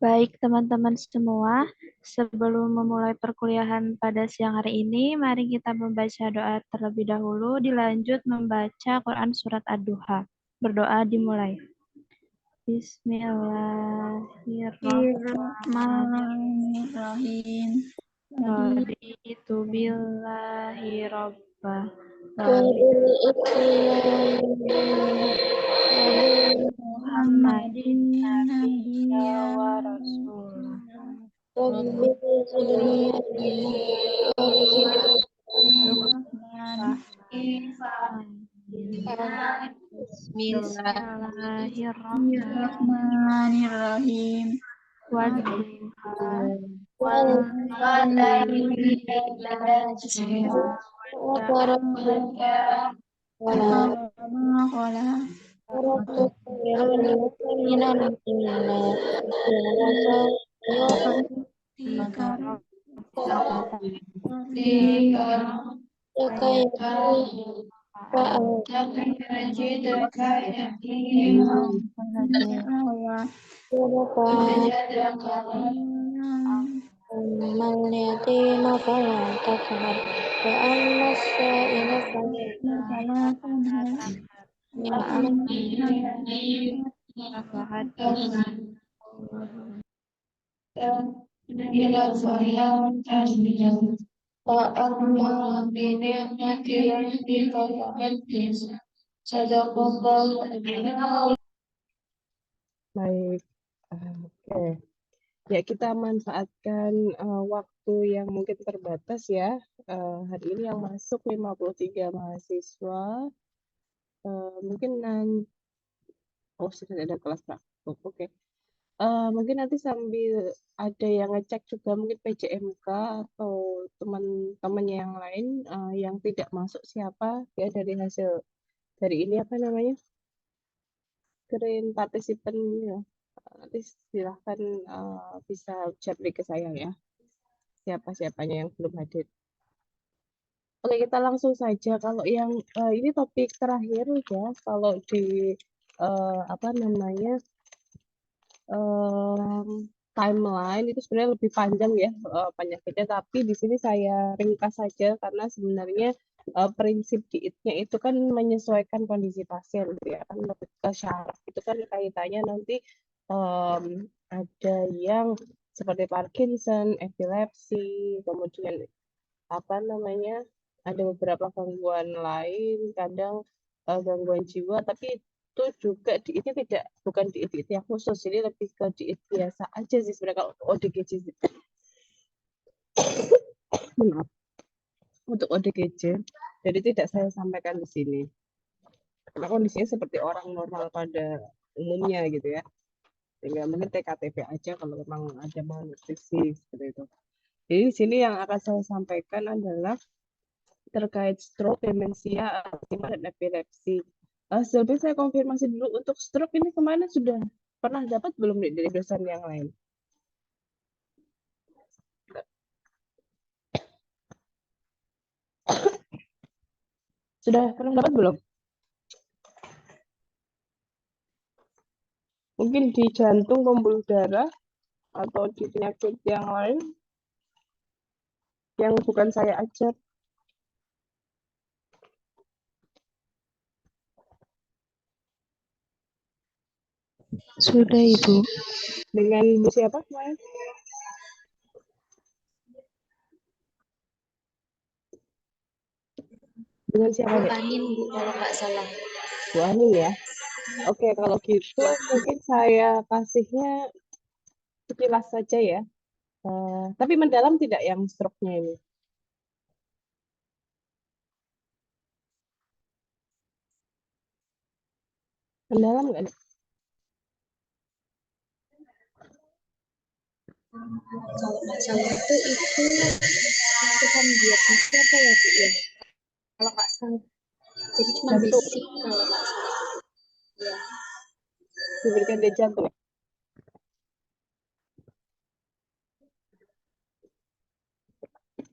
Baik teman-teman semua, sebelum memulai perkuliahan pada siang hari ini, mari kita membaca doa terlebih dahulu, dilanjut membaca Quran Surat Ad-Duha. Berdoa dimulai. Bismillahirrahmanirrahim. Bismillahirrahmanirrahim. Raditu billahi robba. Muhammadin nabiyya wa rasulah. Bismillahirrahmanirrahim. اليتيم فلا تقهر وأما السائل فلا Fa'amma bini'mati rabbika fahaddits. Sadaqallahu al-azim. Baik, oke. Ya, kita manfaatkan waktu yang mungkin terbatas ya. Hari ini yang masuk 53 mahasiswa. Mungkin nanti, sudah ada kelas praktik. Oke. Mungkin nanti sambil ada yang ngecek juga mungkin PJMK atau teman-temannya yang lain yang tidak masuk siapa ya dari hasil dari ini apa namanya? Screen participant ya. Nanti silahkan bisa japri ke saya ya. Siapa-siapanya yang belum hadir. Oke, kita langsung saja. Kalau yang ini topik terakhir ya, kalau di apa namanya timeline itu sebenarnya lebih panjang ya penyakitnya, tapi di sini saya ringkas saja karena sebenarnya prinsip dietnya itu kan menyesuaikan kondisi pasien, gitu ya kan lebih ke syarat itu kan kaitannya nanti ada yang seperti Parkinson, epilepsi, kemudian apa namanya ada beberapa gangguan lain, kadang gangguan jiwa, tapi itu juga dietnya bukan diet yang khusus, jadi lebih ke diet biasa aja sih sebenarnya kalau untuk ODGJ. Maaf. Untuk ODGJ, jadi tidak saya sampaikan di sini. Karena kondisinya seperti orang normal pada umumnya gitu ya. Sehingga mungkin TKTP aja kalau memang ada malnutrisi seperti itu. Jadi di sini yang akan saya sampaikan adalah terkait stroke, demensia, Alzheimer, dan epilepsi. Sebelumnya saya konfirmasi dulu untuk stroke ini kemana sudah pernah dapat belum dari dosen yang lain? Sudah pernah dapat belum? Mungkin di jantung, pembuluh darah, atau di penyakit yang lain yang bukan saya ajar. Sudah, Ibu. Dengan Bu siapa kemarin? Dengan siapa, Dek? Bu Anin, Bu, kalau nggak salah. Bu Anin ya. Oke, kalau gitu mungkin saya kasihnya sekilas saja ya. Tapi mendalam tidak yang stroke-nya ini? Mendalam nggak, Dek? Kalau nggak salah itu Tuhan dietnya apa ya, Bu, ya? Kalau nggak salah. Jadi cuma Jantung. basic kalau nggak salah. Ya. Diberikan dia jantung.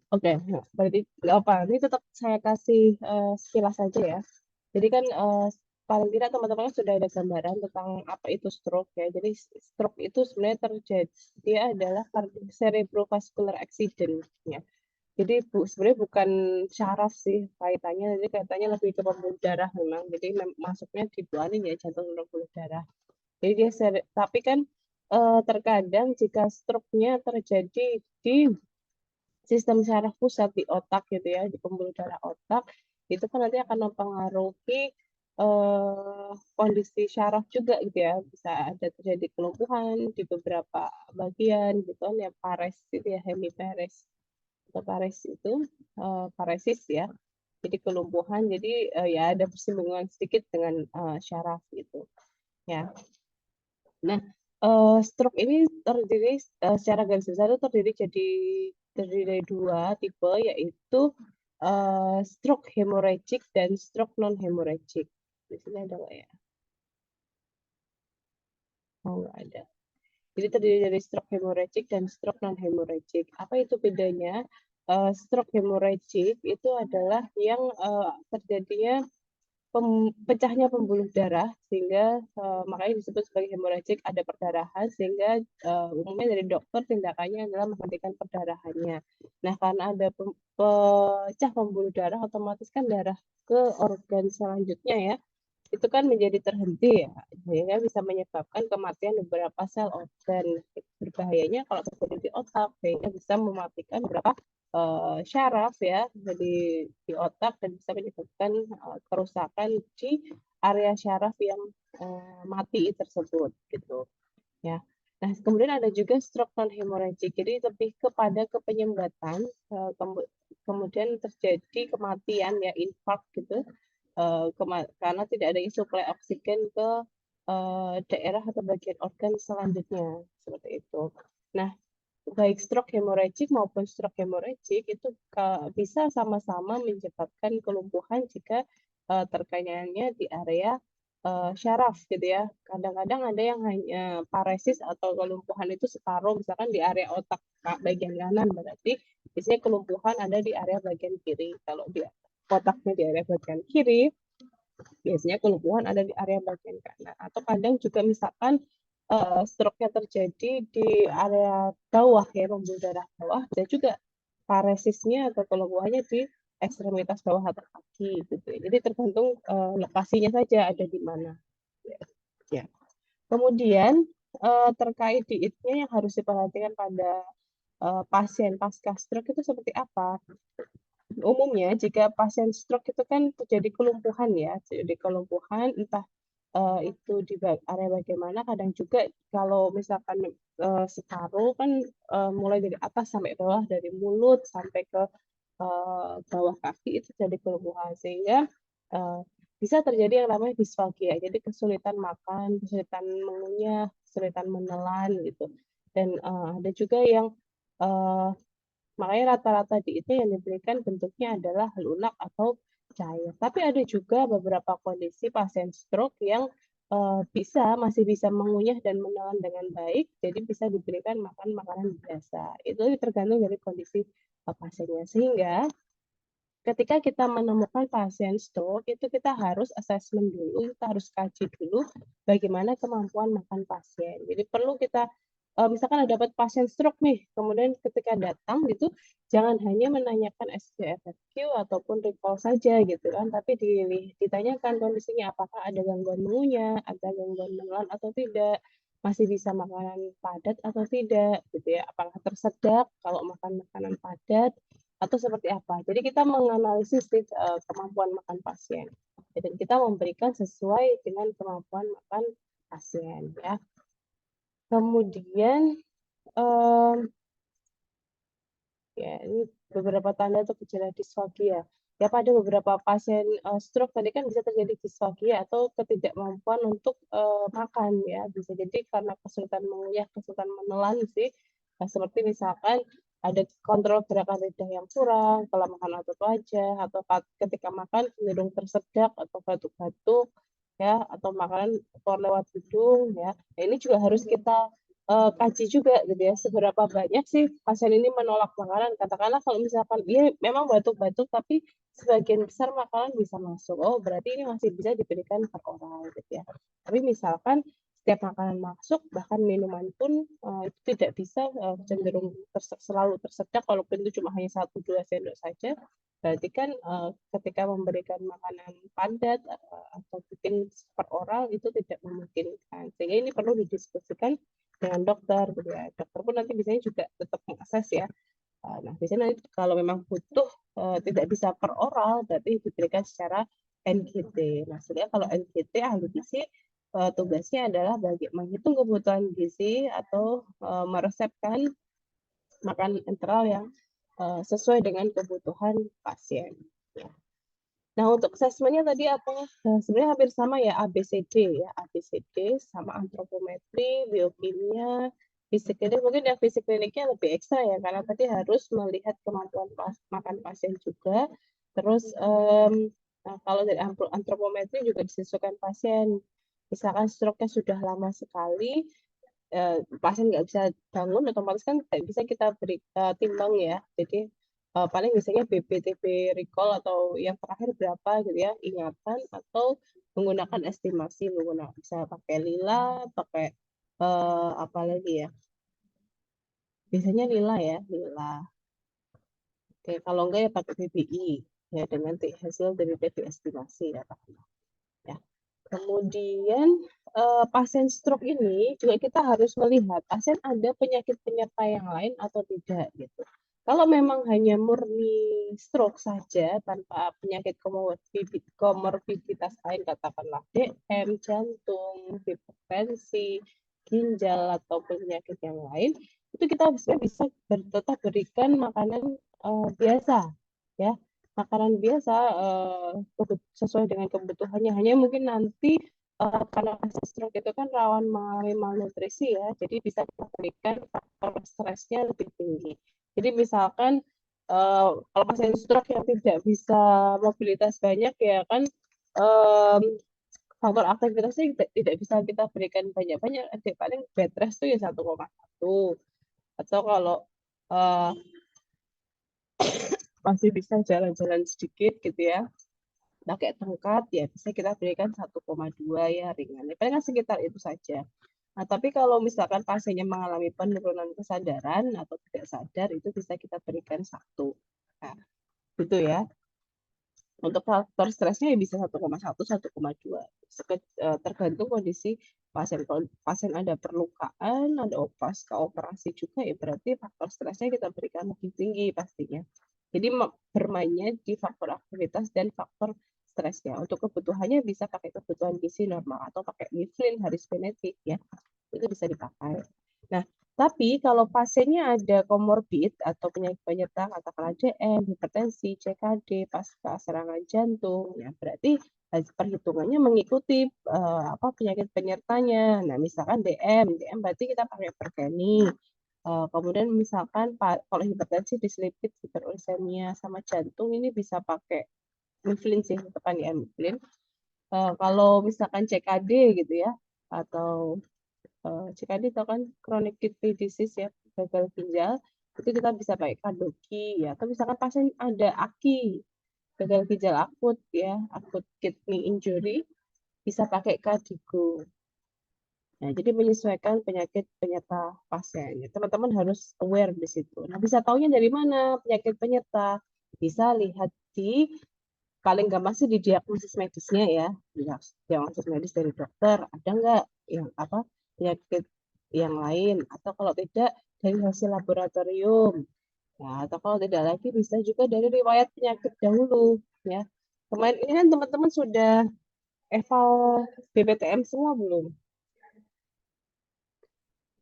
Oke, nah, berarti nggak apa. Ini tetap saya kasih sekilas saja ya. Jadi kan paling tidak teman-teman sudah ada gambaran tentang apa itu stroke ya. Jadi stroke itu sebenarnya terjadi, dia adalah cerebrovascular accident ya. Jadi sebenarnya bukan syaraf sih kaitannya, jadi kaitannya lebih ke pembuluh darah memang. Jadi masuknya di ini ya, jantung pembuluh darah. Jadi dia tapi kan terkadang jika stroke-nya terjadi di sistem syaraf pusat di otak gitu ya, di pembuluh darah otak, itu kan nanti akan mempengaruhi kondisi syaraf juga gitu ya, bisa ada terjadi kelumpuhan di beberapa bagian gitu kan ya, pares itu ya, hemipares atau pares itu paresis ya, jadi kelumpuhan, jadi ya ada bersinggungan sedikit dengan syaraf gitu ya. Nah, stroke ini terdiri secara garis besar itu terdiri dari dua tipe, yaitu stroke hemorrhagic dan stroke non hemorrhagic. Di sini ada nggak ya? Oh, nggak ada. Jadi terdiri dari stroke hemorrhagic dan stroke non hemorrhagic. Apa itu bedanya? Stroke hemorrhagic itu adalah yang terjadinya pecahnya pembuluh darah sehingga makanya disebut sebagai hemorrhagic, ada perdarahan sehingga umumnya dari dokter tindakannya adalah menghentikan perdarahannya. Nah, karena ada pecah pembuluh darah, otomatis kan darah ke organ selanjutnya ya itu kan menjadi terhenti ya, sehingga bisa menyebabkan kematian beberapa sel organ. Berbahayanya kalau terjadi di otak, sehingga bisa mematikan beberapa syaraf ya di otak dan bisa menyebabkan kerusakan di area syaraf yang mati tersebut gitu ya. Nah, kemudian ada juga stroke non hemorrhagic, jadi lebih kepada kepenyumbatan, kemudian terjadi kematian ya, infark gitu, karena tidak adanya suplai oksigen ke daerah atau bagian organ selanjutnya seperti itu. Nah, baik stroke hemorrhagic maupun stroke hemorrhagic itu bisa sama-sama menyebabkan kelumpuhan jika terkaitnya di area syaraf gitu ya. Kadang-kadang ada yang hanya paresis atau kelumpuhan itu separuh, misalkan di area otak bagian kanan, berarti biasanya kelumpuhan ada di area bagian kiri. Kalau di otaknya di area bagian kiri, biasanya kelumpuhan ada di area bagian kanan. Atau kadang juga misalkan stroke-nya terjadi di area bawah ya, pembuluh darah bawah, dan juga paresisnya atau kelumpuhannya di ekstremitas bawah atau kaki gitu. Jadi tergantung lokasinya saja ada di mana. Ya. Kemudian terkait dietnya yang harus diperhatikan pada pasien pasca stroke itu seperti apa? Umumnya jika pasien stroke itu kan terjadi kelumpuhan ya, jadi kelumpuhan entah itu di area bagaimana, kadang juga kalau misalkan separuh kan mulai dari atas sampai bawah, dari mulut sampai ke bawah kaki itu jadi kelumpuhan, sehingga bisa terjadi yang namanya disfagia, jadi kesulitan makan, kesulitan mengunyah, kesulitan menelan gitu, dan ada juga yang makanya rata-rata dietnya yang diberikan bentuknya adalah lunak atau cair. Tapi ada juga beberapa kondisi pasien stroke yang masih bisa mengunyah dan menelan dengan baik, jadi bisa diberikan makan makanan biasa. Itu tergantung dari kondisi pasiennya. Sehingga ketika kita menemukan pasien stroke, itu kita harus assessment dulu, kita harus kaji dulu bagaimana kemampuan makan pasien. Jadi perlu kita misalkan ada dapat pasien stroke nih, kemudian ketika datang gitu, jangan hanya menanyakan SPFQ ataupun recall saja gitu kan, tapi ditanyakan kondisinya, apakah ada gangguan mengunyah, ada gangguan menelan atau tidak, masih bisa makanan padat atau tidak gitu ya, apakah tersedak kalau makan makanan padat atau seperti apa. Jadi kita menganalisis kemampuan makan pasien dan kita memberikan sesuai dengan kemampuan makan pasien ya. Kemudian ya ini beberapa tanda atau gejala disfagia. Ya pada beberapa pasien stroke tadi kan bisa terjadi disfagia atau ketidakmampuan untuk makan ya. Bisa jadi karena kesulitan mengunyah, kesulitan menelan sih. Nah, seperti misalkan ada kontrol gerakan lidah yang kurang, kelemahan otot wajah, atau ketika makan cenderung tersedak atau batuk-batuk ya, atau makanan keluar lewat hidung ya. Nah, ini juga harus kita kaji juga gitu ya, seberapa banyak sih pasien ini menolak makanan. Katakanlah kalau misalkan dia memang batuk-batuk tapi sebagian besar makanan bisa masuk, oh berarti ini masih bisa diberikan per oral gitu ya. Tapi misalkan setiap makanan masuk, bahkan minuman pun itu tidak bisa, cenderung selalu tersedak, walaupun itu cuma hanya 1-2 sendok saja. Berarti kan ketika memberikan makanan padat atau mungkin per oral itu tidak memungkinkan. Sehingga ini perlu didiskusikan dengan dokter gitu ya. Dokter pun nanti biasanya juga tetap mengakses ya. Nah, biasanya nanti kalau memang butuh tidak bisa per oral, berarti diberikan secara NGT. Nah, sebenarnya kalau NGT ahli gizi tugasnya adalah menghitung kebutuhan gizi atau meresepkan makan enteral yang sesuai dengan kebutuhan pasien. Ya. Nah, untuk asesmennya tadi apa? Sebenarnya hampir sama ya, ABCD ya, ABCD sama antropometri, biokimia, fisik klinik. Mungkin yang fisik kliniknya lebih ekstra ya, karena tadi harus melihat kemampuan makan pasien juga. Terus nah, kalau dari antropometri juga disesuaikan pasien. Misalkan stroke-nya sudah lama sekali, pasien nggak bisa bangun, otomatis kan tidak bisa kita beri timbang ya. Jadi paling biasanya BPTB recall atau yang terakhir berapa gitu ya, ingatan, atau menggunakan estimasi, bisa pakai lila, pakai apa lagi ya, biasanya lila ya, lila. Oke, kalau enggak ya pakai PBI ya, dengan hasil dari TB estimasi ya. Ya. Kemudian pasien stroke ini juga kita harus melihat pasien ada penyakit penyerta yang lain atau tidak gitu. Kalau memang hanya murni stroke saja tanpa penyakit komorbiditas lain, katakanlah DM, jantung, hipertensi, ginjal atau penyakit yang lain, itu kita bisa tetap berikan makanan biasa ya, makanan biasa sesuai dengan kebutuhannya. Hanya mungkin nanti karena pasien stroke itu kan rawan mengalami malnutrisi ya, jadi bisa kita berikan faktor stresnya lebih tinggi. Jadi misalkan kalau pasien stroke yang tidak bisa mobilitas banyak ya kan, faktor aktivitasnya tidak bisa kita berikan banyak-banyak, paling bed rest itu ya 1,1. Atau kalau masih bisa jalan-jalan sedikit gitu ya, pakai tongkat ya bisa kita berikan 1,2 ya, ringan. Paling kan sekitar itu saja. Nah, tapi kalau misalkan pasiennya mengalami penurunan kesadaran atau tidak sadar, itu bisa kita berikan 1. Nah, gitu ya. Untuk faktor stresnya ya bisa 1,1, 1,2. Tergantung kondisi pasien. Kalau pasien ada perlukaan, ada operasi juga ya berarti faktor stresnya kita berikan lebih tinggi pastinya. Jadi bermainnya di faktor aktivitas dan faktor stresnya. Untuk kebutuhannya bisa pakai kebutuhan gizi normal atau pakai Mifflin, Harris Benedict ya. Itu bisa dipakai. Nah, tapi kalau pasiennya ada komorbid atau penyakit penyerta, katakanlah DM, hipertensi, CKD, pasca serangan jantung, ya berarti perhitungannya mengikuti penyakit penyertanya. Nah, misalkan DM berarti kita pakai Pergeni. Kemudian misalkan kalau hipertensi, dislipid, hiperursemia, sama jantung ini bisa pakai Mifflin sih, tekan ya Mifflin. Kalau misalkan CKD gitu ya, atau CKD itu kan chronic kidney disease ya, gagal ginjal, itu kita bisa pakai Kadoki ya. Atau misalkan pasien ada AKI, gagal ginjal akut ya, akut kidney injury, bisa pakai Kadigo. Nah, jadi menyesuaikan penyakit penyerta pasien. Teman-teman harus aware di situ. Nah, bisa taunya dari mana penyakit penyerta? Bisa lihat di, paling gampang sih di diagnosis medisnya ya. Diagnosis medis dari dokter, ada nggak yang penyakit yang lain? Atau kalau tidak, dari hasil laboratorium. Nah, atau kalau tidak lagi bisa juga dari riwayat penyakit dahulu ya. Kemarin ini kan teman-teman sudah eval BPTM semua belum?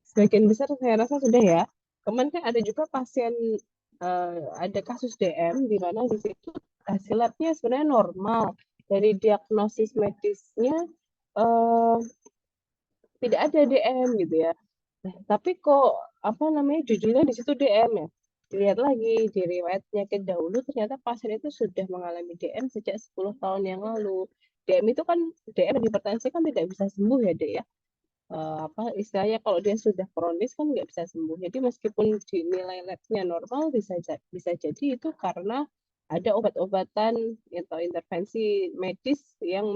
Sebagian besar saya rasa sudah ya. Kemarin kan ada juga pasien, ada kasus DM di mana di situ hasil labnya sebenarnya normal. Dari diagnosis medisnya tidak ada DM gitu ya. Nah, tapi kok judulnya di situ DM ya. Dilihat lagi di riwayat penyakit dahulu, ternyata pasien itu sudah mengalami DM sejak 10 tahun yang lalu. DM itu kan, DM hipertensi kan tidak bisa sembuh ya, Dek ya. apa istilahnya kalau dia sudah kronis kan nggak bisa sembuh. Jadi meskipun di nilai labnya normal bisa jadi itu karena ada obat-obatan atau intervensi medis yang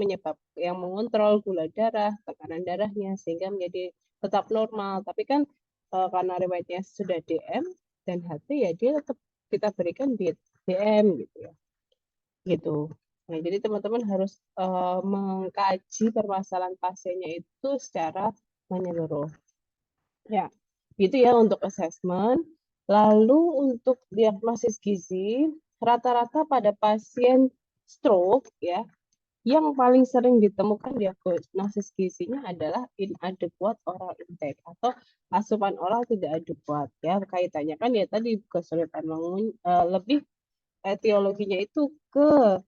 mengontrol gula darah, tekanan darahnya sehingga menjadi tetap normal. Tapi kan karena riwayatnya sudah DM dan HT ya dia tetap kita berikan diet DM gitu ya. Gitu. Nah, jadi teman-teman harus mengkaji permasalahan pasiennya itu secara menyeluruh. Ya, gitu ya untuk assessment. Lalu untuk diagnosis gizi, rata-rata pada pasien stroke ya, yang paling sering ditemukan diagnosis gizinya adalah inadequate oral intake atau asupan oral tidak adekuat ya. Kaitannya kan ya tadi kesulitan lebih etiologinya itu ke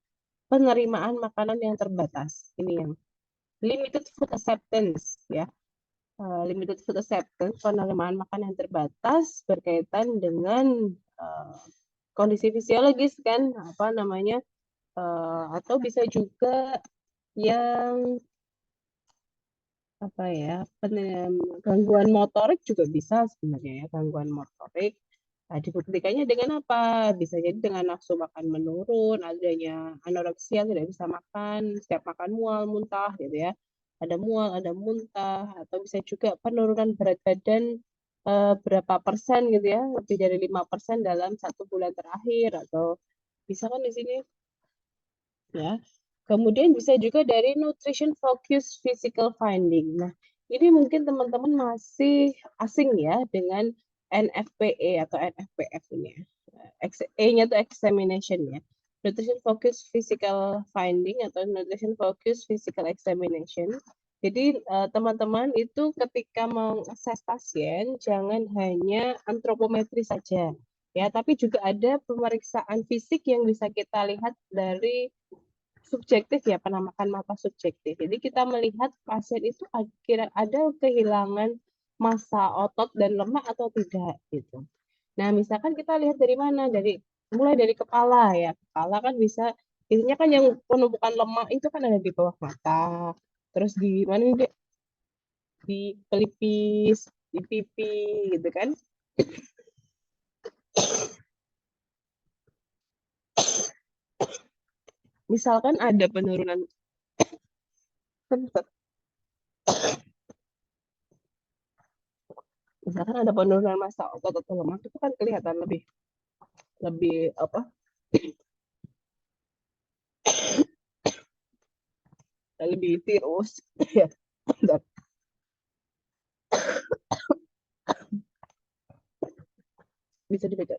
penerimaan makanan yang terbatas. Ini yang limited food acceptance ya. Limited food acceptance, penerimaan makanan yang terbatas berkaitan dengan kondisi fisiologis kan, apa namanya, atau bisa juga yang apa ya, gangguan motorik juga bisa sebenarnya ya, gangguan motorik. Nah, dibuktikannya dengan apa? Bisa jadi dengan nafsu makan menurun, adanya anoreksia, tidak bisa makan, setiap makan mual, muntah gitu ya. Ada mual, ada muntah, atau bisa juga penurunan berat badan berapa persen gitu ya, lebih dari 5% dalam 1 bulan terakhir, atau bisa kan di sini ya. Kemudian bisa juga dari nutrition focus physical finding. Nah, ini mungkin teman-teman masih asing ya dengan NFPE atau NFPF ini ya. E-nya itu examination ya. Nutrition focus physical finding atau nutrition focus physical examination. Jadi teman-teman itu ketika mengakses pasien jangan hanya antropometri saja ya, tapi juga ada pemeriksaan fisik yang bisa kita lihat dari subjektif ya, penamakan mata subjektif. Jadi kita melihat pasien itu akhirnya ada kehilangan massa otot dan lemak atau tidak gitu. Nah, misalkan kita lihat dari mana? Mulai dari kepala ya. Kepala kan bisa intinya kan yang penumpukan lemak itu kan ada di bawah mata. Terus di mana nih, Dek? Di pelipis, di pipi gitu kan. Misalkan ada penurunan misalkan ada penurunan massa otot atau lemak itu kan kelihatan lebih apa? Lebih tirus ya. Bisa dibaca.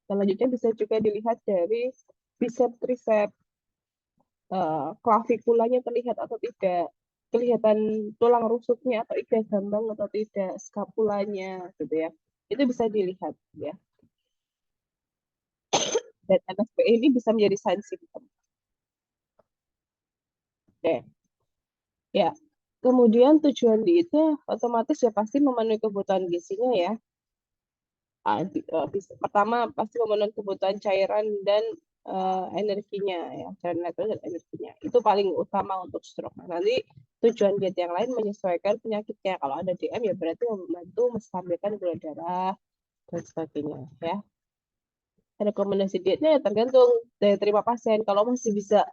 Selanjutnya bisa juga dilihat dari bicep tricep, klavikulanya terlihat atau tidak, kelihatan tulang rusuknya atau iga gambang atau tidak, skapulanya gitu ya. Itu bisa dilihat ya. Dan NFPE ini bisa menjadi sign symptom. Oke. Ya. Kemudian tujuan dietnya otomatis ya pasti memenuhi kebutuhan gizinya ya. Pertama pasti memenuhi kebutuhan cairan dan energinya ya, cairan elektrolit dan energinya itu paling utama untuk stroke. Nah, nanti tujuan diet yang lain menyesuaikan penyakitnya. Kalau ada DM ya berarti membantu menstabilkan gula darah dan sebagainya ya. Rekomendasi dietnya ya tergantung daya terima pasien. Kalau masih bisa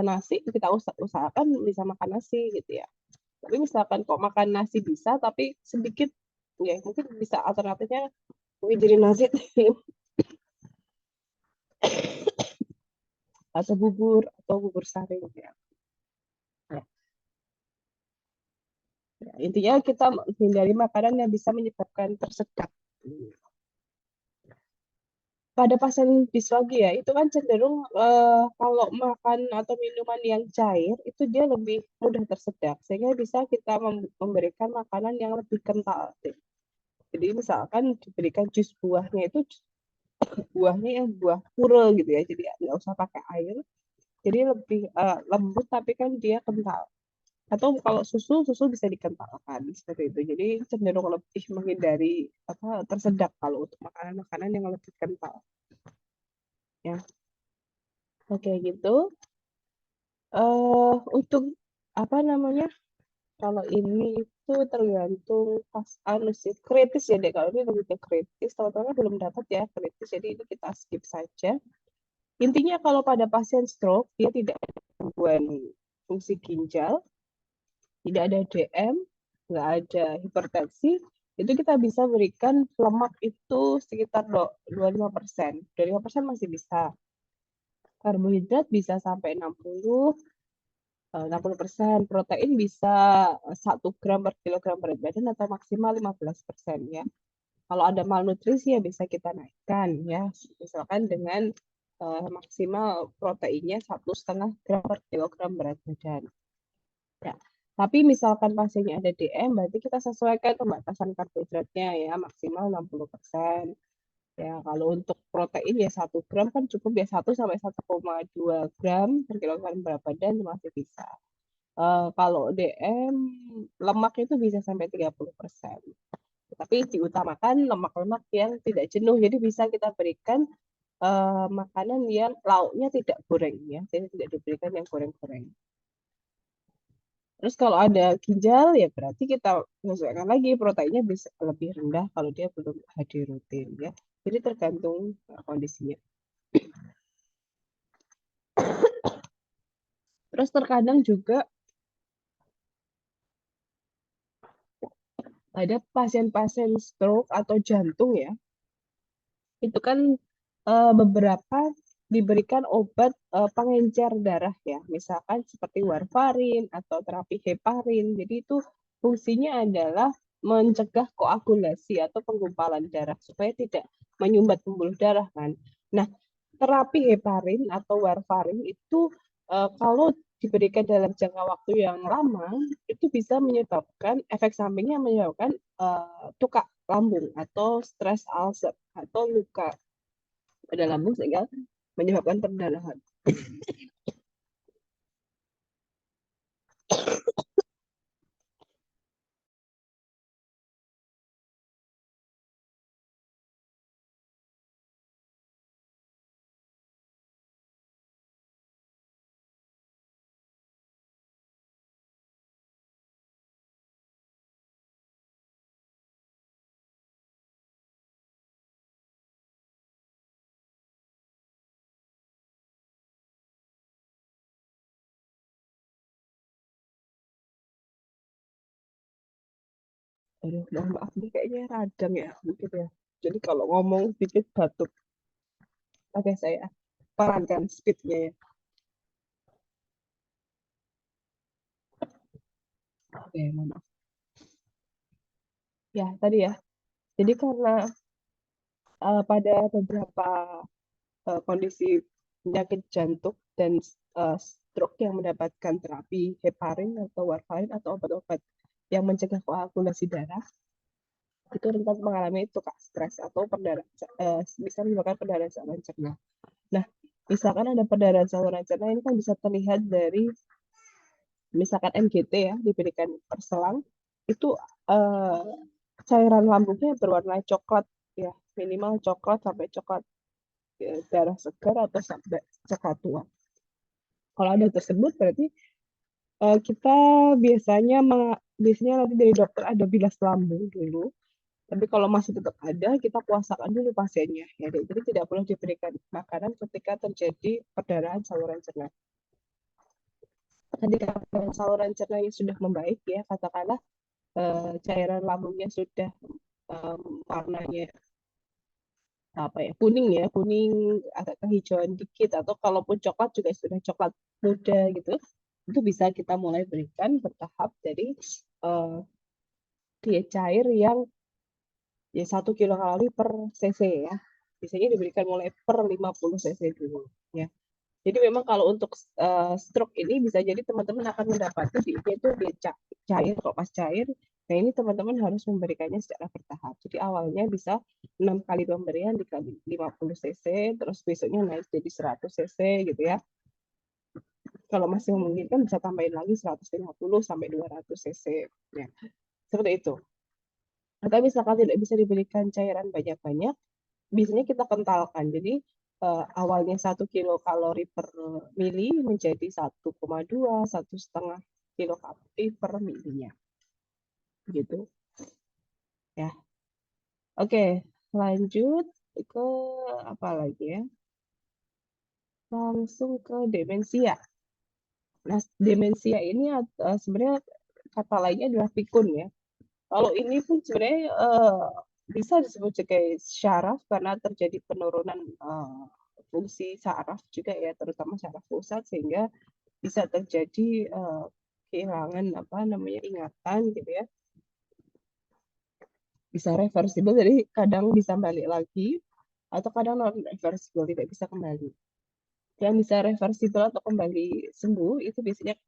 nasi, kita usahakan bisa makan nasi gitu ya. Tapi misalkan kok makan nasi bisa tapi sedikit ya, mungkin bisa alternatifnya mungkin jadi nasi atau bubur sari ya. Ya, intinya kita hindari makanan yang bisa menyebabkan tersedak. Pada pasien disfagi ya, itu kan cenderung kalau makan atau minuman yang cair itu dia lebih mudah tersedak, sehingga bisa kita memberikan makanan yang lebih kental. Jadi misalkan diberikan jus buahnya itu buahnya yang buah pura gitu ya, jadi nggak usah pakai air, Jadi lebih lembut tapi kan dia kental. Atau kalau susu bisa dikentalkan seperti itu. Jadi cenderung lebih menghindari tersedak kalau untuk makanan-makanan yang lebih kental. Ya, oke gitu. Untuk apa namanya? Kalau ini itu tergantung pas sih kritis ya deh. Kalau ini lebih ke kritis, teman-teman belum dapat ya kritis, jadi ini kita skip saja. Intinya kalau pada pasien stroke dia tidak ada gangguan fungsi ginjal, tidak ada DM, nggak ada hipertensi, itu kita bisa berikan lemak itu sekitar 25%. 25% masih bisa. Karbohidrat bisa sampai 60%, protein bisa 1 gram per kilogram berat badan atau maksimal 15% ya. Kalau ada malnutrisi ya bisa kita naikkan ya, misalkan dengan maksimal proteinnya 1,5 gram per kilogram berat badan. Ya. Tapi misalkan pasiennya ada DM, berarti kita sesuaikan pembatasan karbohidratnya ya, maksimal 60%. Ya, kalau untuk protein ya 1 gram kan cukup ya, 1 sampai 1,2 gram per kilogram berat badan masih bisa. Kalau DM lemak itu bisa sampai 30%. Tapi diutamakan lemak-lemak yang tidak jenuh. Jadi bisa kita berikan makanan yang lauknya tidak goreng ya. Jadi tidak diberikan yang goreng-goreng. Terus kalau ada ginjal ya berarti kita menyesuaikan lagi proteinnya bisa lebih rendah kalau dia belum hadir rutin ya. Jadi tergantung kondisinya. Terus terkadang juga ada pasien-pasien stroke atau jantung ya. Itu kan beberapa diberikan obat pengencer darah ya, misalkan seperti warfarin atau terapi heparin. Jadi itu fungsinya adalah mencegah koagulasi atau penggumpalan darah supaya tidak menyumbat pembuluh darah kan. Nah, terapi heparin atau warfarin itu kalau diberikan dalam jangka waktu yang lama itu bisa menyebabkan efek sampingnya menyebabkan tukak lambung atau stress ulcer atau luka pada lambung sehingga menyebabkan perdarahan. Aduh, mohon maaf nih kayaknya radang ya mungkin ya. Jadi kalau ngomong sedikit batuk. Oke, saya perankan speednya ya. Oke, mohon maaf. Ya, tadi ya. Jadi karena pada beberapa kondisi penyakit jantung dan stroke yang mendapatkan terapi heparin atau warfarin atau obat-obat yang mencegah koagulasi darah, itu rentan mengalami tukak stres atau bisa menyebabkan perdarahan saluran cerna. Nah, misalkan ada perdarahan saluran cerna ini kan bisa terlihat dari misalkan MGT ya diberikan perselang itu cairan lambungnya berwarna coklat ya, minimal coklat sampai coklat darah segar atau sampai coklat tua. Kalau ada tersebut berarti kita biasanya nanti dari dokter ada bilas lambung dulu. Tapi kalau masih tetap ada, kita puasakan dulu pasiennya. Ya, jadi tidak boleh diberikan makanan ketika terjadi perdarahan saluran cerna. Ketika saluran cernanya sudah membaik, ya katakanlah cairan lambungnya sudah warnanya kuning ya, kuning agak kehijauan dikit, atau kalaupun coklat juga sudah coklat muda gitu, itu bisa kita mulai berikan bertahap. Jadi dia cair yang ya 1 kilokalori per cc ya. Biasanya diberikan mulai per 50 cc dulu ya. Jadi memang kalau untuk stroke ini bisa jadi teman-teman akan mendapati dia itu dia cair kok pas cair. Nah ini teman-teman harus memberikannya secara bertahap. Jadi awalnya bisa 6 kali pemberian dikali 50 cc, terus besoknya naik jadi 100 cc gitu ya. Kalau masih memungkinkan bisa tambahin lagi 150 sampai 200 cc. Ya, seperti itu. Atau misalkan tidak bisa diberikan cairan banyak-banyak, biasanya kita kentalkan. Jadi awalnya 1 kilokalori per mili menjadi 1,2, 1,5 kilokalori per milinya. Gitu. Ya. Oke, lanjut ke apa lagi ya? Langsung ke demensia. Nah, demensia ini sebenarnya kata lainnya adalah pikun ya. Kalau ini pun sebenarnya bisa disebut sebagai syaraf karena terjadi penurunan fungsi saraf juga ya, terutama saraf pusat sehingga bisa terjadi kehilangan apa namanya ingatan gitu ya. Bisa reversible, jadi kadang bisa balik lagi atau kadang non reversible, tidak bisa kembali. Yang bisa reversible atau kembali sembuh itu biasanya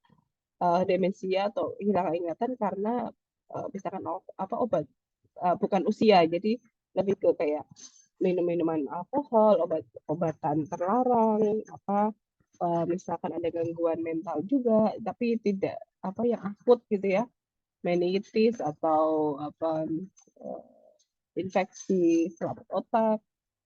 demensia atau hilang ingatan karena misalkan apa obat bukan usia, jadi lebih ke kayak minum-minuman alkohol, obat-obatan terlarang, apa misalkan ada gangguan mental juga, tapi tidak apa yang akut gitu ya, meningitis atau apa infeksi selaput otak,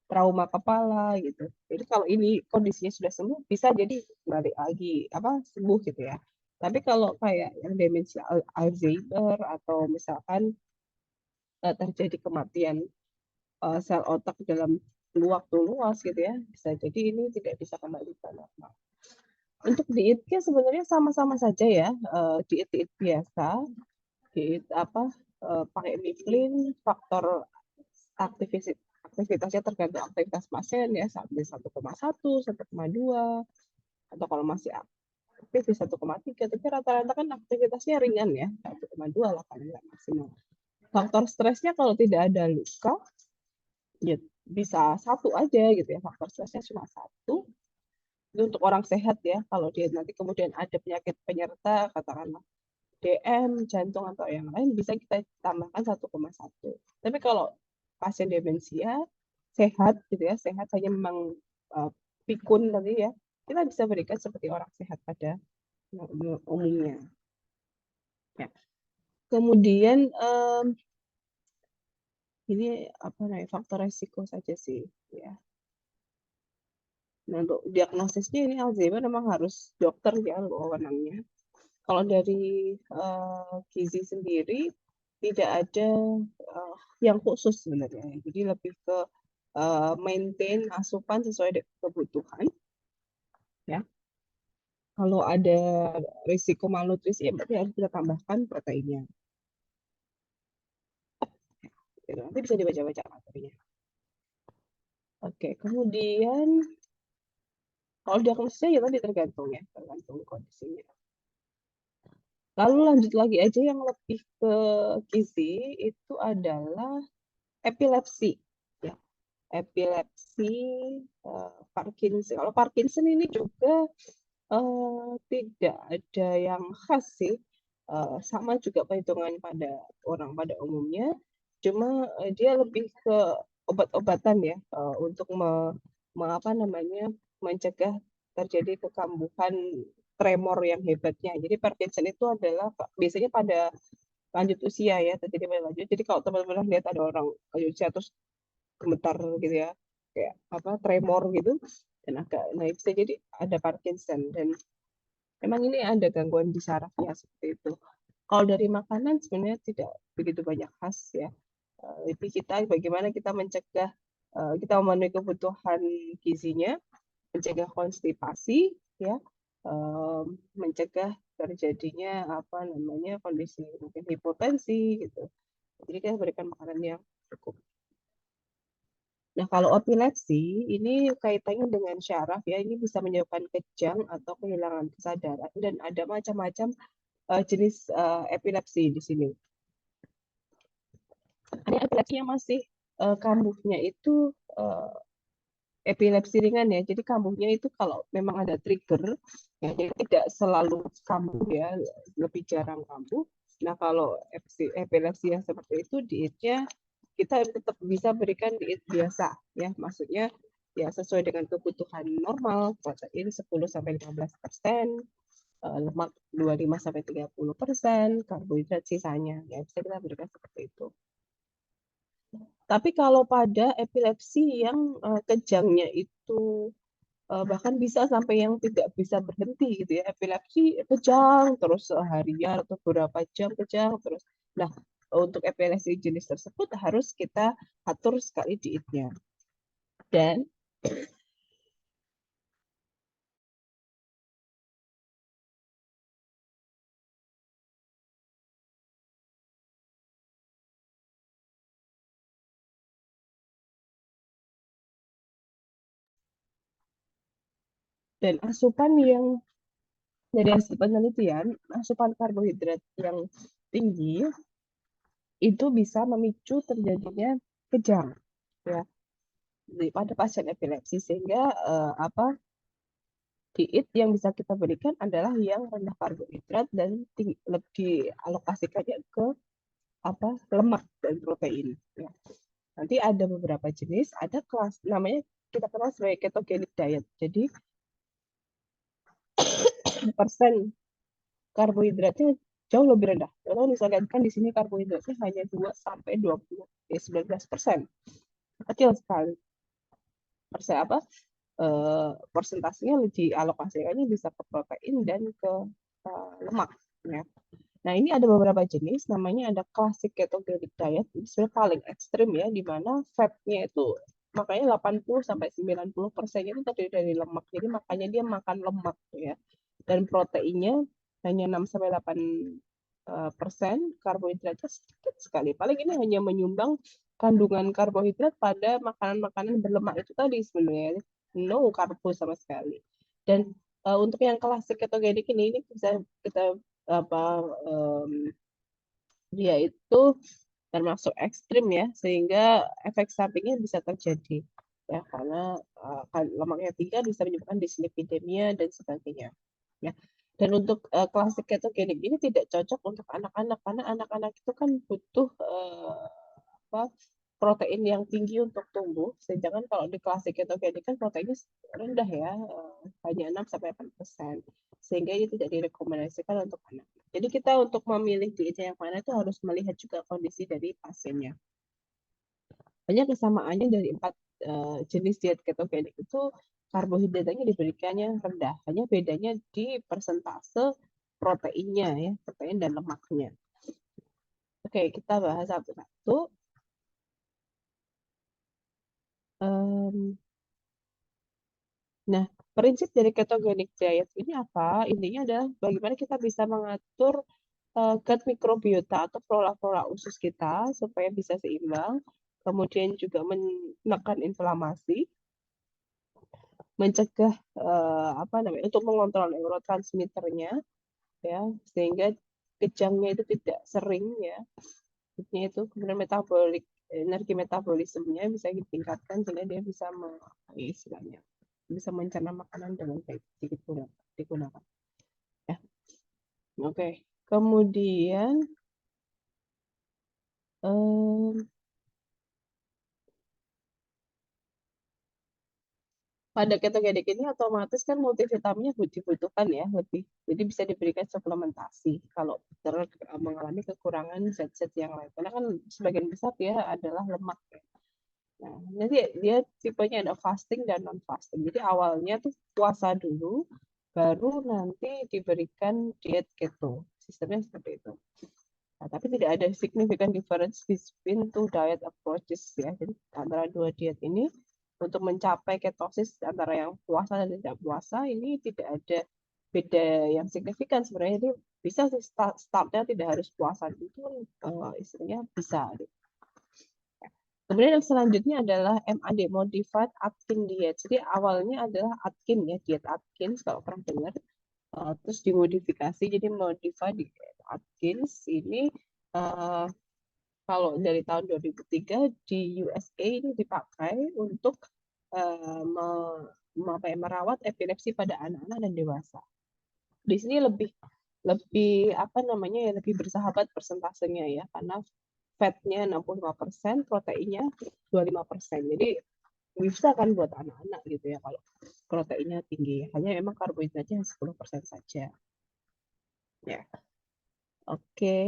trauma kepala gitu. Jadi kalau ini kondisinya sudah sembuh, bisa jadi balik lagi apa sembuh gitu ya. Tapi kalau kayak yang demensia Alzheimer atau misalkan terjadi kematian sel otak dalam waktu luas gitu ya, bisa jadi ini tidak bisa kembali ke normal. Untuk dietnya sebenarnya sama-sama saja ya, diet biasa, diet apa pakai miplin, faktor aktivitasnya tergantung aktivitas pasien ya, sampai 1,1, 1,2, atau kalau masih aktif di 1,3, tapi rata-rata kan aktivitasnya ringan ya, 1,2 lah paling nggak maksimal. Faktor stresnya kalau tidak ada luka, ya bisa 1 aja gitu ya, faktor stresnya cuma 1. Itu untuk orang sehat ya, kalau dia nanti kemudian ada penyakit penyerta, katakanlah DM, jantung atau yang lain, bisa kita tambahkan 1,1. Tapi kalau pasien demensia sehat gitu ya, sehat hanya memang pikun tadi ya, kita bisa berikan seperti orang sehat pada umumnya. Ya. Kemudian ini apa namanya faktor resiko saja sih ya. Nah, untuk diagnosisnya ini Alzheimer memang harus dokter ya wewenangnya. Kalau dari gizi sendiri tidak ada yang khusus sebenarnya. Jadi lebih ke maintain asupan sesuai dengan kebutuhan. Ya. Kalau ada risiko malnutrisi, ya berarti harus kita tambahkan proteinnya. Nanti bisa dibaca-baca materinya. Oke, kemudian kalau diagnosisnya ya tadi tergantung ya, tergantung kondisinya. Lalu lanjut lagi aja yang lebih ke gizi itu adalah epilepsi. Ya. Epilepsi, Parkinson. Kalau Parkinson ini juga tidak ada yang khas sih. Sama juga perhitungan pada orang pada umumnya. Cuma dia lebih ke obat-obatan ya untuk apa namanya mencegah terjadi kekambuhan tremor yang hebatnya. Jadi Parkinson itu adalah biasanya pada lanjut usia ya, terjadi pada lanjut. Jadi kalau teman-teman lihat ada orang lanjut usia terus gemetar gitu ya, kayak apa tremor gitu, dan agak naik bisa jadi ada Parkinson, dan memang ini ada gangguan di sarafnya seperti itu. Kalau dari makanan sebenarnya tidak begitu banyak khas ya. Jadi kita bagaimana kita mencegah kita memenuhi kebutuhan gizinya, mencegah konstipasi ya, mencegah terjadinya apa namanya kondisi mungkin hipotensi gitu. Jadi kita berikan makanan yang cukup. Nah, kalau epilepsi ini kaitannya dengan syaraf ya, ini bisa menyebabkan kejang atau kehilangan kesadaran, dan ada macam-macam jenis epilepsi di sini. Ada epilepsi yang masih kambuhnya itu epilepsi ringan ya. Jadi kambuhnya itu kalau memang ada trigger, ya, jadi tidak selalu kambuh ya, lebih jarang kambuh. Nah, kalau epilepsi yang seperti itu dietnya kita tetap bisa berikan diet biasa ya, maksudnya ya sesuai dengan kebutuhan normal, protein 10-15%, lemak 25-30%, karbohidrat sisanya. Ya, bisa kita berikan seperti itu. Tapi kalau pada epilepsi yang kejangnya itu bahkan bisa sampai yang tidak bisa berhenti gitu ya, epilepsi kejang terus seharian atau beberapa jam kejang terus. Nah, untuk epilepsi jenis tersebut harus kita atur sekali dietnya. Dan asupan yang dari hasil penelitian, asupan karbohidrat yang tinggi itu bisa memicu terjadinya kejang ya pada pasien epilepsi, sehingga diet yang bisa kita berikan adalah yang rendah karbohidrat dan lebih alokasikannya ke lemak dan protein ya. Nanti ada beberapa jenis, ada kelas namanya kita kenal sebagai ketogenic diet. Jadi persen karbohidratnya jauh lebih rendah. Kalau misalkan kan di sini karbohidratnya hanya 2-19%. Kecil sekali. Persentasenya dialokasikannya bisa ke protein dan ke lemak ya. Nah, ini ada beberapa jenis, namanya ada classic ketogenic diet, ini sebenarnya paling ekstrim ya, di mana fatnya itu makanya 80-90% itu terdiri dari lemak. Jadi makanya dia makan lemak ya. Dan proteinnya hanya 6-8%, karbohidratnya sedikit sekali. Paling ini hanya menyumbang kandungan karbohidrat pada makanan-makanan berlemak itu tadi sebenarnya. No karbo sama sekali. Dan untuk yang klasik ketogenik ini bisa kita dia itu termasuk ekstrim ya, sehingga efek sampingnya bisa terjadi ya, karena lemaknya tinggi bisa menyebabkan dislipidemia dan sebagainya ya. Dan untuk klasik ketogenik ini tidak cocok untuk anak-anak, karena anak-anak itu kan butuh protein yang tinggi untuk tumbuh, sedangkan kalau di klasik ketogenik kan proteinnya rendah ya, hanya 6-8%, sehingga ini tidak direkomendasikan untuk anak. Jadi kita untuk memilih diet yang mana itu harus melihat juga kondisi dari pasiennya. Banyak kesamaannya dari 4 jenis diet ketogenik itu karbohidratnya diberikannya rendah, hanya bedanya di persentase proteinnya ya, protein dan lemaknya. Oke, kita bahas satu-satu. Nah, prinsip dari ketogenic diet ini apa? Intinya adalah bagaimana kita bisa mengatur gut microbiota atau flora-flora usus kita supaya bisa seimbang, kemudian juga menekan inflamasi, mencegah untuk mengontrol neurotransmitternya ya, sehingga kejangnya itu tidak sering ya. Itu kemudian energi metabolismenya bisa ditingkatkan sehingga dia bisa istilahnya bisa mencerna makanan dengan baik digunakan ya. Oke, kemudian pada ketogenik ini otomatis kan multivitaminnya dibutuhkan ya lebih, jadi bisa diberikan suplementasi kalau mengalami kekurangan zat-zat yang lain, karena kan sebagian besar dia adalah lemak ya. Nah, nanti dia tipenya ada fasting dan non fasting. Jadi awalnya tuh puasa dulu, baru nanti diberikan diet keto. Sistemnya seperti itu. Nah, tapi tidak ada significant difference between two diet approaches ya. Jadi antara dua diet ini untuk mencapai ketosis antara yang puasa dan tidak puasa ini tidak ada beda yang signifikan sebenarnya. Ini bisa sih startnya tidak harus puasa itu istilahnya bisa. Kemudian yang selanjutnya adalah MAD, Modified Atkins Diet. Jadi awalnya adalah Atkins ya, diet Atkins kalau pernah dengar. Terus dimodifikasi jadi Modified Atkins ini kalau dari tahun 2003 di USA ini dipakai untuk merawat epilepsi pada anak-anak dan dewasa. Di sini lebih lebih bersahabat persentasenya ya, karena fatnya 65%, proteinnya 25%. Jadi bisa kan buat anak-anak gitu ya kalau proteinnya tinggi. Hanya memang karbohidratnya 10% saja. Ya, oke.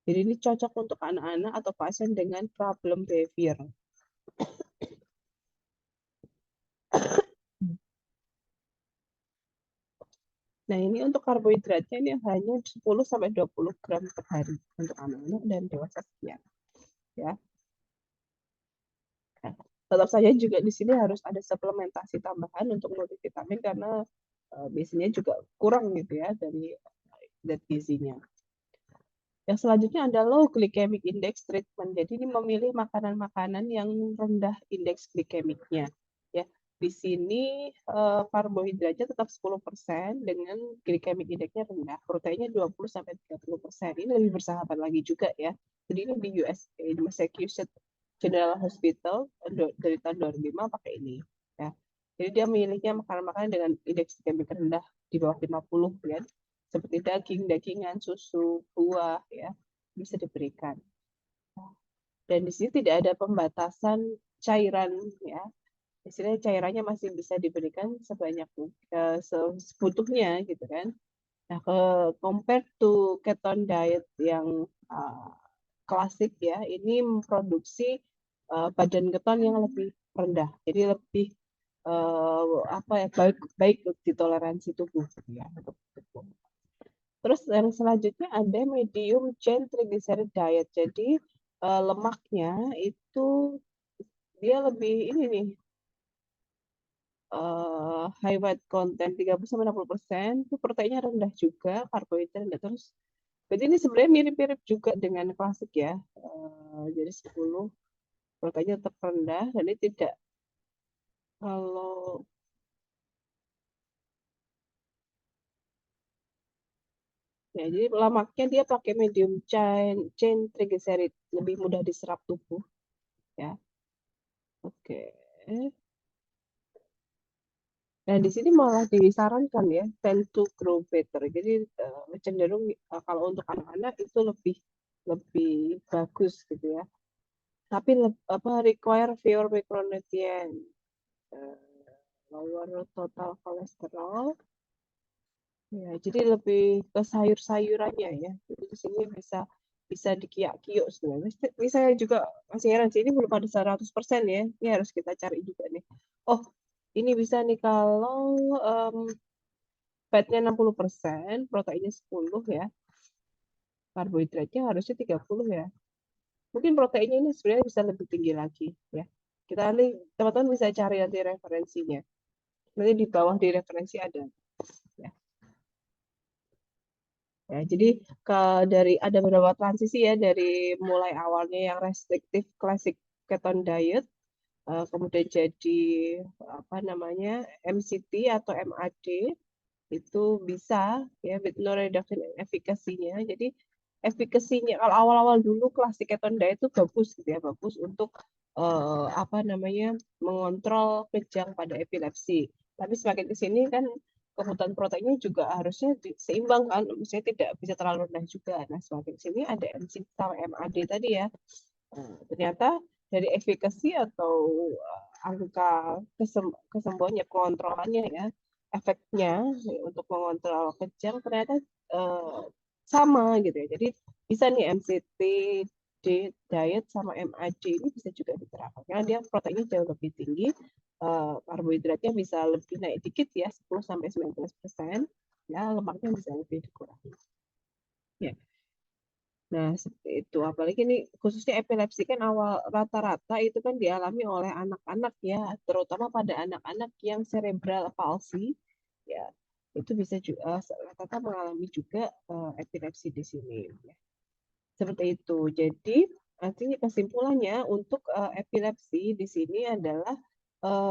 Jadi ini cocok untuk anak-anak atau pasien dengan problem behavior. Nah, ini untuk karbohidratnya ini hanya 10-20 gram per hari untuk anak-anak dan dewasa sekian. Ya. Nah, tetap saja juga di sini harus ada suplementasi tambahan untuk multivitamin karena biasanya juga kurang gitu ya dari zat gizinya. Yang selanjutnya ada low glycemic index treatment. Jadi ini memilih makanan-makanan yang rendah indeks glikemiknya. Ya, di sini karbohidratnya tetap 10% dengan glycemic indexnya rendah. Proteinnya 20-30%. Ini lebih bersahabat lagi juga ya. Jadi ini di USA, di Massachusetts General Hospital dari tahun 2005 pakai ini. Ya. Jadi dia memilihnya makanan-makanan dengan indeks glikemik rendah di bawah 50 ya. Seperti daging, dagingan, susu, buah ya bisa diberikan. Dan di sini tidak ada pembatasan cairan ya. Istilahnya cairannya masih bisa diberikan sebanyak sebutuhnya gitu kan. Nah, compare to keton diet yang klasik ya, ini memproduksi badan keton yang lebih rendah. Jadi lebih baik ditoleransi tubuh ya untuk tubuh. Terus yang selanjutnya ada medium chain triglyceride diet. Jadi lemaknya itu dia lebih ini nih high fat content 30-60%, itu proteinnya rendah juga, karbohidrat rendah terus. Jadi ini sebenarnya mirip-mirip juga dengan klasik ya. Jadi 10 proteinnya tetap rendah dan ini tidak kalau ya jadi lemaknya dia pakai medium chain triglyceride, lebih mudah diserap tubuh ya. Oke. Nah, di sini malah disarankan ya, tend to grow better. Jadi cenderung kalau untuk anak-anak itu lebih bagus gitu ya. Tapi require fewer micronutrient, lower total kolesterol. Ya, jadi lebih ke sayur-sayurannya ya. Jadi di sini bisa dikiak-kiuk sebenarnya. Saya juga masih heran sih, ini belum ada 100% ya. Ini harus kita cari juga nih. Oh, ini bisa nih kalau fatnya 60%, proteinnya 10 ya. Karbohidratnya harusnya 30 ya. Mungkin proteinnya ini sebenarnya bisa lebih tinggi lagi ya. Kita nanti teman-teman bisa cari nanti referensinya. Nanti di bawah di referensi ada ya. Ya, jadi ada beberapa transisi ya dari mulai awalnya yang restriktif classic keton diet, kemudian jadi apa namanya MCT atau MAD, itu bisa ya with no reduction in efficacy-nya. Jadi efficacy-nya kalau awal-awal dulu classic keton diet itu bagus gitu ya, bagus untuk apa namanya mengontrol kejang pada epilepsi. Tapi semakin ke sini kan kebutuhan proteinnya juga harusnya seimbang kan, maksudnya tidak bisa terlalu rendah juga. Nah, semakin ke sini ada MCT sama MAD tadi ya. Ternyata dari efikasi atau angka kesembuhannya, kontrolannya ya, efeknya untuk mengontrol kejang ternyata sama gitu ya. Jadi bisa nih MCT diet sama MAD ini bisa juga diterapkan karena dia proteinnya jauh lebih tinggi, karbohidratnya bisa lebih naik dikit ya 10-19%, ya lemaknya bisa lebih dikurangi. Ya. Nah, seperti itu. Apalagi ini khususnya epilepsi kan awal rata-rata itu kan dialami oleh anak-anak ya, terutama pada anak-anak yang cerebral palsy ya. Itu bisa juga rata-rata mengalami juga epilepsi di sini ya. Seperti itu. Jadi, artinya kesimpulannya untuk epilepsi di sini adalah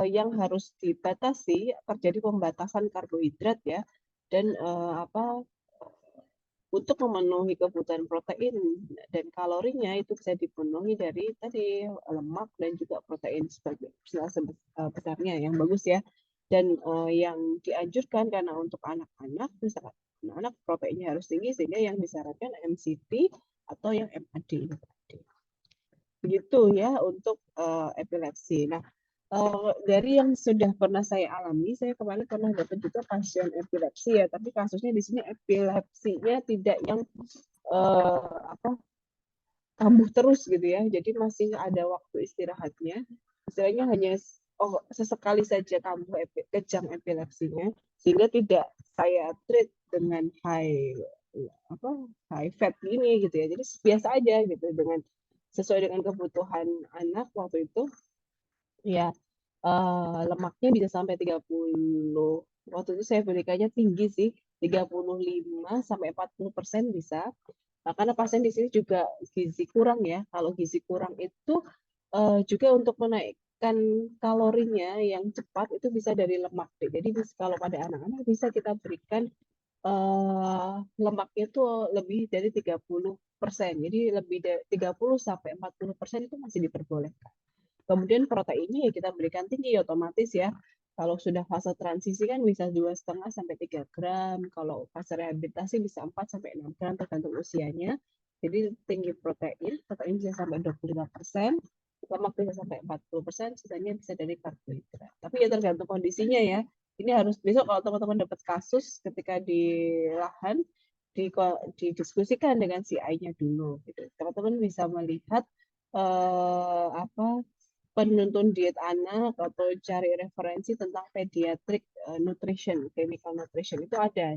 yang harus dibatasi terjadi pembatasan karbohidrat ya dan untuk memenuhi kebutuhan protein dan kalorinya itu bisa dipenuhi dari tadi lemak dan juga protein sebagai besarnya yang bagus ya. Dan yang dianjurkan karena untuk anak-anak, misalkan anak-anak proteinnya harus tinggi sehingga yang disarankan MCT atau yang MAD. Begitu ya untuk epilepsi. Nah, dari yang sudah pernah saya alami, saya kemarin pernah dapat juga pasien epilepsi ya, tapi kasusnya di sini epilepsinya tidak yang kambuh terus gitu ya, jadi masih ada waktu istirahatnya. Istilahnya hanya sesekali saja kambuh kejang epilepsinya, sehingga tidak saya treat dengan high fat gini gitu ya. Jadi biasa aja gitu dengan sesuai dengan kebutuhan anak waktu itu. Ya, lemaknya bisa sampai 30. Waktu itu saya berikannya tinggi sih, 35 sampai 40% bisa. Nah, karena pasien di sini juga gizi kurang ya. Kalau gizi kurang itu juga untuk menaikkan kalorinya yang cepat itu bisa dari lemak. Jadi kalau pada anak-anak bisa kita berikan lemaknya itu lebih dari 30%. Jadi lebih dari 30 sampai 40% itu masih diperbolehkan. Kemudian proteinnya ya kita berikan tinggi otomatis ya. Kalau sudah fase transisi kan bisa 2,5 sampai 3 gram. Kalau fase rehabilitasi bisa 4 sampai 6 gram tergantung usianya. Jadi tinggi protein bisa sampai 25%, lemak bisa sampai 40%, sisanya bisa dari karbohidrat. Tapi ya tergantung kondisinya ya. Ini harus besok kalau teman-teman dapat kasus ketika di lahan, didiskusikan dengan CI-nya dulu. Gitu. Teman-teman bisa melihat penuntun diet anak atau cari referensi tentang pediatric nutrition, chemical nutrition itu ada.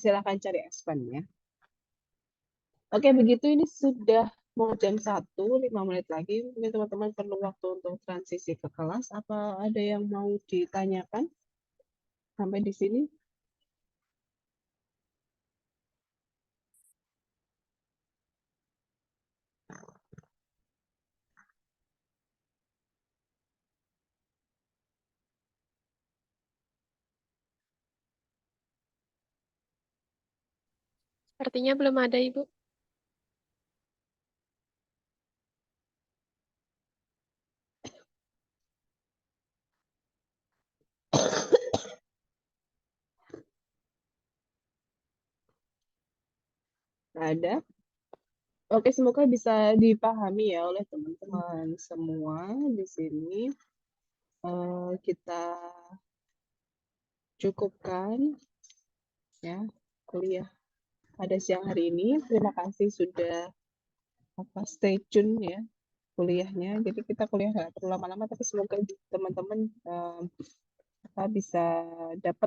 Silakan cari expand ya. Oke, begitu ini sudah mau jam 1, 5 menit lagi. Mungkin teman-teman perlu waktu untuk transisi ke kelas. Apa ada yang mau ditanyakan sampai di sini? Sepertinya belum ada, Ibu. Ada. Oke, semoga bisa dipahami ya oleh teman-teman semua di sini. Kita cukupkan ya kuliah pada siang hari ini. Terima kasih sudah stay tune ya kuliahnya. Jadi kita kuliah nggak terlalu lama-lama, tapi semoga teman-teman bisa dapat